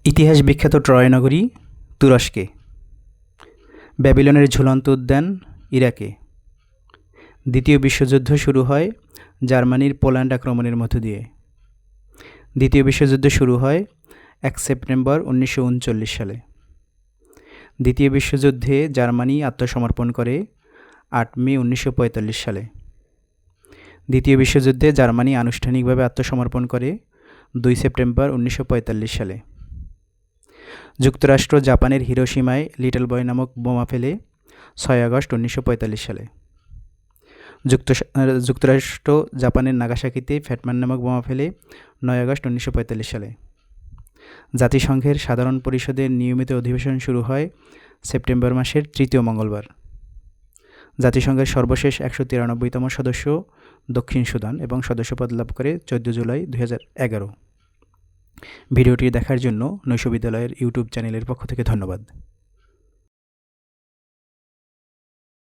ইতিহাস বিখ্যাত ট্রয় নগরী তুরস্কে। ব্যাবিলনের ঝুলন্ত উদ্যান ইরাকে। দ্বিতীয় বিশ্বযুদ্ধ শুরু হয় জার্মানির পোল্যান্ড আক্রমণের মধ্য দিয়ে। দ্বিতীয় বিশ্বযুদ্ধ শুরু হয় 1 সেপ্টেম্বর 1939 সালে। দ্বিতীয় বিশ্বযুদ্ধে জার্মানি আত্মসমর্পণ করে 8 মে 1945 সালে। দ্বিতীয় বিশ্বযুদ্ধে জার্মানি আনুষ্ঠানিকভাবে আত্মসমর্পণ করে 2 সেপ্টেম্বর 1945 সালে। যুক্তরাষ্ট্র জাপানের হিরোশিমায় লিটল বয় নামক বোমা ফেলে 6 আগস্ট 1945 সালে। যুক্তরাষ্ট্র জাপানের নাগাসাকিতে ফ্যাটম্যান নামক বোমা ফেলে 9 আগস্ট 1945 সালে। জাতিসংঘের সাধারণ পরিষদের নিয়মিত অধিবেশন শুরু হয় সেপ্টেম্বর মাসের 3য় মঙ্গলবার। জাতিসংঘের সর্বশেষ 193তম সদস্য দক্ষিণ সুদান এবং সদস্যপদ লাভ করে 14 জুলাই 2011। ভিডিওটি দেখার জন্য নৈশ বিদ্যালয়ের ইউটিউব চ্যানেলের পক্ষ থেকে ধন্যবাদ।